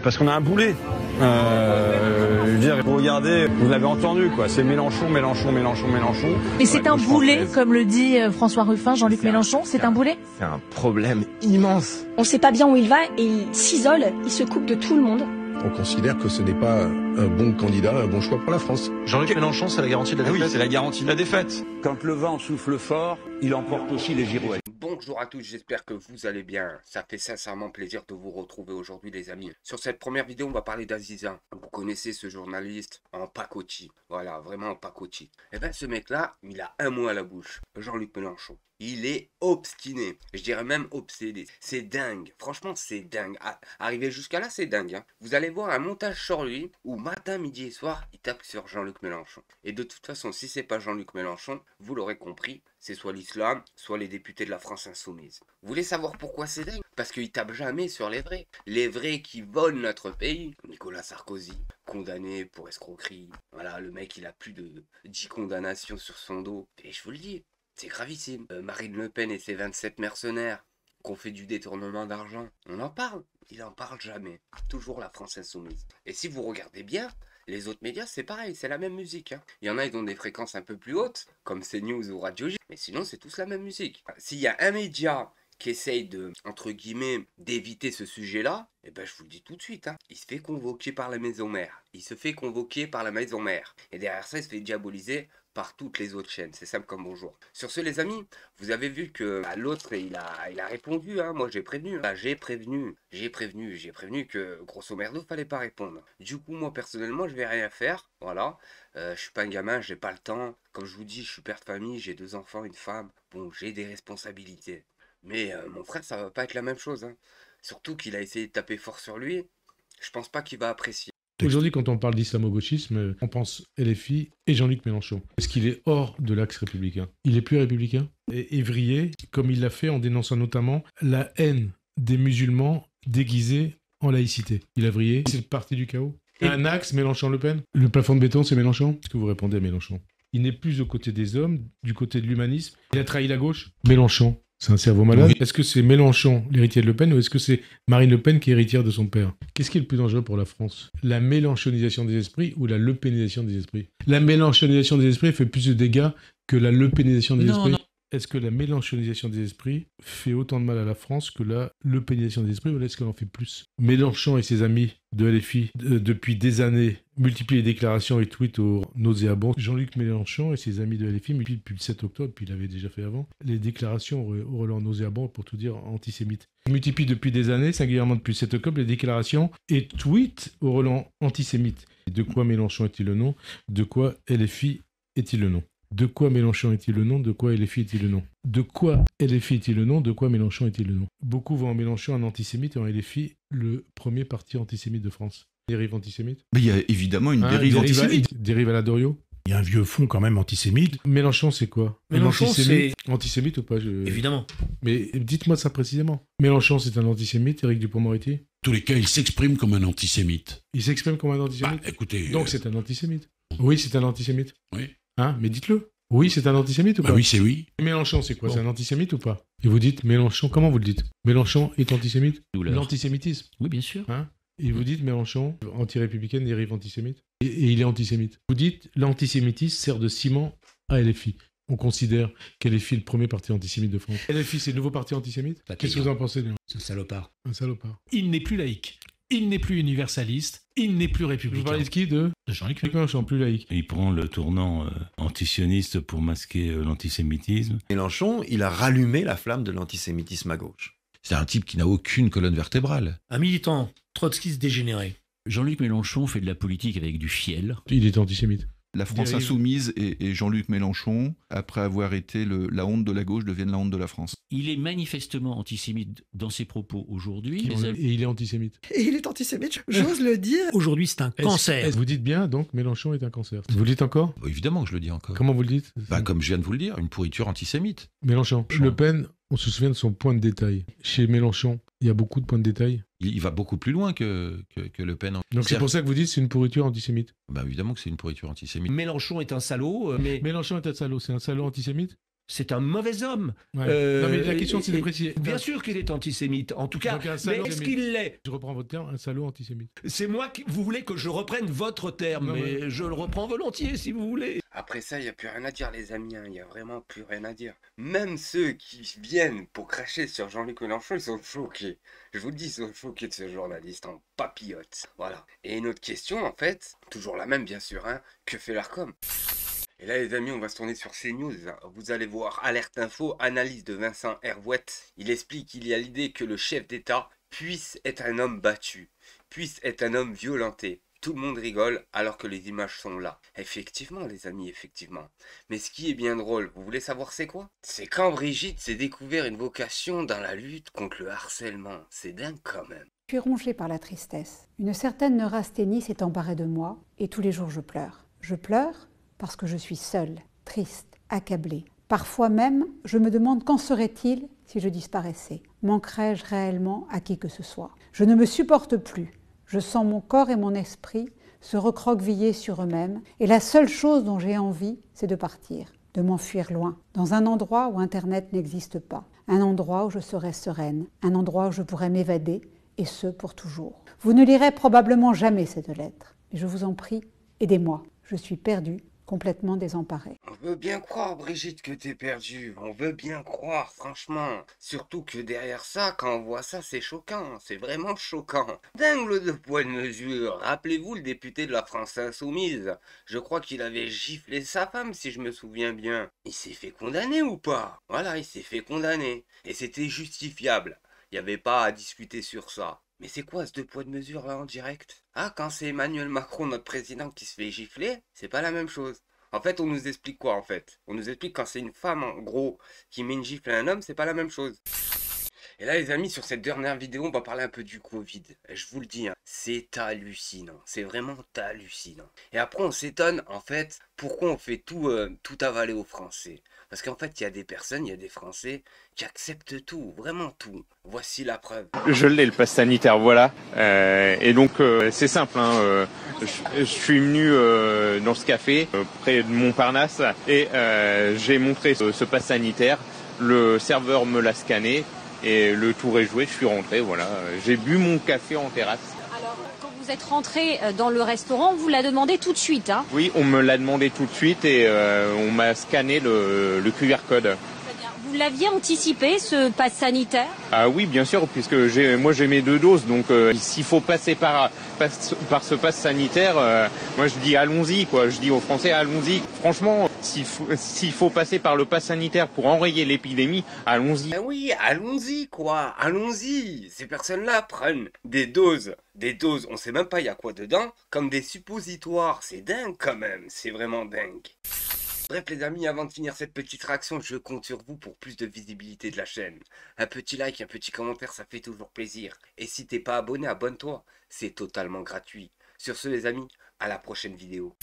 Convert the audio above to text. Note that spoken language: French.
Parce qu'on a un boulet. Je veux dire, regardez, vous l'avez entendu, quoi. C'est Mélenchon, Mélenchon, Mélenchon, Mélenchon. Mais c'est un boulet, comme le dit François Ruffin, Jean-Luc Mélenchon, c'est un boulet? C'est un problème immense. On ne sait pas bien où il va et il s'isole, il se coupe de tout le monde. On considère que ce n'est pas un bon candidat, un bon choix pour la France. Jean-Luc Mélenchon, c'est la garantie de la défaite. Oui, c'est la garantie de la défaite. Quand le vent souffle fort, il emporte aussi les girouettes. Bonjour à tous, j'espère que vous allez bien. Ça fait sincèrement plaisir de vous retrouver aujourd'hui les amis. Sur cette première vidéo, on va parler d'Aziza. Vous connaissez ce journaliste en pacotille. Voilà, vraiment en pacotille. Et bien ce mec-là, il a un mot à la bouche. Jean-Luc Mélenchon. Il est obstiné. Je dirais même obsédé. C'est dingue. Franchement, c'est dingue. Arriver jusqu'à là, c'est dingue. Hein. Vous allez voir un montage sur lui où matin, midi et soir, il tape sur Jean-Luc Mélenchon. Et de toute façon, si c'est pas Jean-Luc Mélenchon, vous l'aurez compris, c'est soit l'islam, soit les députés de la France insoumise. Vous voulez savoir pourquoi c'est dingue? Parce qu'il tape jamais sur les vrais. Les vrais qui volent notre pays. Nicolas Sarkozy, condamné pour escroquerie. Voilà, le mec, il a plus de 10 condamnations sur son dos. Et je vous le dis, c'est gravissime. Marine Le Pen et ses 27 mercenaires qui ont fait du détournement d'argent. On en parle. Il en parle jamais. Toujours la France insoumise. Et si vous regardez bien, les autres médias, c'est pareil, c'est la même musique. Hein. Il y en a, ils ont des fréquences un peu plus hautes, comme CNews ou Radio J. Mais sinon, c'est tous la même musique. S'il y a un média qui essaye de, entre guillemets, d'éviter ce sujet-là, eh ben je vous le dis tout de suite, hein, il se fait convoquer par la maison mère. Il se fait convoquer par la maison mère. Et derrière ça, il se fait diaboliser par toutes les autres chaînes. C'est simple comme bonjour. Sur ce, les amis, vous avez vu que l'autre, il a répondu. Hein, moi, j'ai prévenu. J'ai prévenu que, grosso merdo, fallait pas répondre. Du coup, moi, personnellement, je vais rien faire. Voilà. Je suis pas un gamin, j'ai pas le temps. Comme je vous dis, je suis père de famille, j'ai 2 enfants, une femme. Bon, j'ai des responsabilités. Mais mon frère, ça va pas être la même chose. Hein. Surtout qu'il a essayé de taper fort sur lui. Je pense pas qu'il va apprécier. Aujourd'hui, quand on parle d'islamo-gauchisme, on pense LFI et Jean-Luc Mélenchon. Est-ce qu'il est hors de l'axe républicain? Il est plus républicain? Et Évrier, comme il l'a fait en dénonçant notamment la haine des musulmans déguisés en laïcité. Il a vrillé, c'est le parti du chaos. Un axe, Mélenchon-Le Pen? Le plafond de béton, c'est Mélenchon? Est-ce que vous répondez à Mélenchon? Il n'est plus aux côtés des hommes, du côté de l'humanisme. Il a trahi la gauche? Mélenchon, c'est un cerveau malade. Oui. Est-ce que c'est Mélenchon, l'héritier de Le Pen, ou est-ce que c'est Marine Le Pen qui est héritière de son père? Qu'est-ce qui est le plus dangereux pour la France? La mélenchonisation des esprits ou la lepénisation des esprits? La mélenchonisation des esprits fait plus de dégâts que la lepénisation des esprits. Est-ce que la mélenchonisation des esprits fait autant de mal à la France que la lepénisation des esprits, ou est-ce qu'elle en fait plus? Mélenchon et ses amis de LFI, depuis des années, multiplient les déclarations et tweets aux nauséabonds. Jean-Luc Mélenchon et ses amis de LFI multiplient depuis le 7 octobre, puis il l'avait déjà fait avant, les déclarations au relent nauséabond, pour tout dire antisémites. Il multiplie depuis des années, singulièrement depuis le 7 octobre, les déclarations et tweets au relent antisémites. De quoi Mélenchon est-il le nom? De quoi LFI est-il le nom? De quoi Mélenchon est-il le nom? De quoi LFI est-il le nom? De quoi LFI est-il le nom? De quoi Mélenchon est-il le nom? Beaucoup voient en Mélenchon un antisémite et en LFI le premier parti antisémite de France. Dérive antisémite? Mais il y a évidemment une dérive antisémite. Dérive à la Doriot? Il y a un vieux fond quand même antisémite. Mélenchon, c'est quoi? Mélenchon, c'est... Antisémite ou pas? Évidemment. Mais dites-moi ça précisément. Mélenchon, c'est un antisémite, Éric Dupond-Moretti? En tous les cas, il s'exprime comme un antisémite. Il s'exprime comme un antisémite? Bah, écoutez... Donc c'est un antisémite? Oui, c'est un antisémite. Oui. Hein? Mais dites-le. Oui, c'est un antisémite ou pas? Oui, c'est oui. Mélenchon, c'est quoi? Bon. C'est un antisémite ou pas? Et vous dites Mélenchon, comment vous le dites? Mélenchon est antisémite? Douleur. L'antisémitisme? Oui, bien sûr. Hein? Et vous dites Mélenchon, anti-républicaine, dérive antisémite? Et il est antisémite. Vous dites l'antisémitisme sert de ciment à LFI. On considère qu'LFI est le premier parti antisémite de France. LFI, c'est le nouveau parti antisémite? Qu'est-ce que vous en pensez, Léon? C'est un salopard. Un salopard. Il n'est plus laïque. Il n'est plus universaliste. Il n'est plus républicain. Vous parlez de qui? De Jean-Luc Mélenchon, plus laïque. Il prend le tournant antisioniste pour masquer l'antisémitisme. Mélenchon, il a rallumé la flamme de l'antisémitisme à gauche. C'est un type qui n'a aucune colonne vertébrale. Un militant trotskiste dégénéré. Jean-Luc Mélenchon fait de la politique avec du fiel. Il est antisémite. La France insoumise et Jean-Luc Mélenchon, après avoir été la honte de la gauche, deviennent la honte de la France. Il est manifestement antisémite dans ses propos aujourd'hui. Et il est antisémite. Et il est antisémite, j'ose le dire. Aujourd'hui, c'est un cancer. Vous dites bien, donc, Mélenchon est un cancer. Vous le dites encore? Bah, évidemment que je le dis encore. Comment vous le dites? Comme je viens de vous le dire, une pourriture antisémite. Mélenchon. Le Pen, on se souvient de son point de détail. Chez Mélenchon, il y a beaucoup de points de détail. Il va beaucoup plus loin que Le Pen. Donc c'est pour ça que vous dites que c'est une pourriture antisémite? Bah évidemment que c'est une pourriture antisémite. Mélenchon est un salaud, mais... Mélenchon est un salaud, c'est un salaud antisémite? c'est un mauvais homme. Ouais. Non, mais la question, c'est de préciser. Bien sûr qu'il est antisémite, en tout cas. Mais est-ce qu'il l'est? Je reprends votre terme, un salaud antisémite. C'est moi qui... Vous voulez que je reprenne votre terme, non, mais je le reprends volontiers, si vous voulez. Après ça, il n'y a plus rien à dire, les amis. Il n'y a vraiment plus rien à dire. Même ceux qui viennent pour cracher sur Jean-Luc Mélenchon, ils sont choqués. Je vous le dis, ils sont choqués de ce journaliste en papillote. Voilà. Et une autre question, en fait, toujours la même, bien sûr, hein. Que fait l'Arcom? Et là, les amis, on va se tourner sur CNews. Vous allez voir Alerte Info, analyse de Vincent Hervouette. Il explique qu'il y a l'idée que le chef d'État puisse être un homme battu, puisse être un homme violenté. Tout le monde rigole alors que les images sont là. Effectivement, les amis, effectivement. Mais ce qui est bien drôle, vous voulez savoir c'est quoi? C'est quand Brigitte s'est découvert une vocation dans la lutte contre le harcèlement. C'est dingue quand même. Je suis rongée par la tristesse. Une certaine neurasthénie s'est emparée de moi et tous les jours je pleure. Je pleure parce que je suis seule, triste, accablée. Parfois même, je me demande qu'en serait-il si je disparaissais. Manquerais-je réellement à qui que ce soit? Je ne me supporte plus. Je sens mon corps et mon esprit se recroqueviller sur eux-mêmes et la seule chose dont j'ai envie, c'est de partir, de m'enfuir loin, dans un endroit où Internet n'existe pas, un endroit où je serai sereine, un endroit où je pourrais m'évader, et ce pour toujours. Vous ne lirez probablement jamais cette lettre, mais je vous en prie, aidez-moi, je suis perdue, complètement désemparée. On veut bien croire, Brigitte, que t'es perdue. On veut bien croire, franchement. Surtout que derrière ça, quand on voit ça, c'est choquant. C'est vraiment choquant. Dingue le 2 poids de mesure. Rappelez-vous le député de la France Insoumise. Je crois qu'il avait giflé sa femme, si je me souviens bien. Il s'est fait condamner ou pas? Voilà, il s'est fait condamner. Et c'était justifiable. Il n'y avait pas à discuter sur ça. Mais c'est quoi ce 2 poids de mesure là en direct? Ah, quand c'est Emmanuel Macron, notre président, qui se fait gifler, c'est pas la même chose. En fait, on nous explique quoi en fait? On nous explique quand c'est une femme en gros qui met une gifle à un homme, c'est pas la même chose. Et là les amis, sur cette dernière vidéo, on va parler un peu du Covid. Et je vous le dis, hein, c'est hallucinant. C'est vraiment hallucinant. Et après on s'étonne en fait, pourquoi on fait tout avaler aux Français? Parce qu'en fait, il y a des personnes, il y a des Français qui acceptent tout, vraiment tout. Voici la preuve. Je l'ai, le pass sanitaire, voilà. Et donc, c'est simple. Hein, je suis venu dans ce café, près de Montparnasse, et j'ai montré ce pass sanitaire. Le serveur me l'a scanné, et le tour est joué, je suis rentré, voilà. J'ai bu mon café en terrasse. Alors, quand vous êtes rentré dans le restaurant, vous l'a demandé tout de suite, hein? Oui, on me l'a demandé tout de suite et on m'a scanné le QR code. Très bien. Vous l'aviez anticipé, ce pass sanitaire? Ah oui, bien sûr, puisque moi j'ai mes 2 doses, donc s'il faut passer par ce pass sanitaire, moi je dis allons-y, quoi. Je dis aux Français allons-y. Franchement, s'il faut passer par le pass sanitaire pour enrayer l'épidémie, allons-y. Ben oui, allons-y, quoi. Allons-y. Ces personnes-là prennent des doses, on sait même pas il y a quoi dedans, comme des suppositoires. C'est dingue quand même, c'est vraiment dingue. Bref les amis, avant de finir cette petite réaction, je compte sur vous pour plus de visibilité de la chaîne. Un petit like, un petit commentaire, ça fait toujours plaisir. Et si t'es pas abonné, abonne-toi, c'est totalement gratuit. Sur ce les amis, à la prochaine vidéo.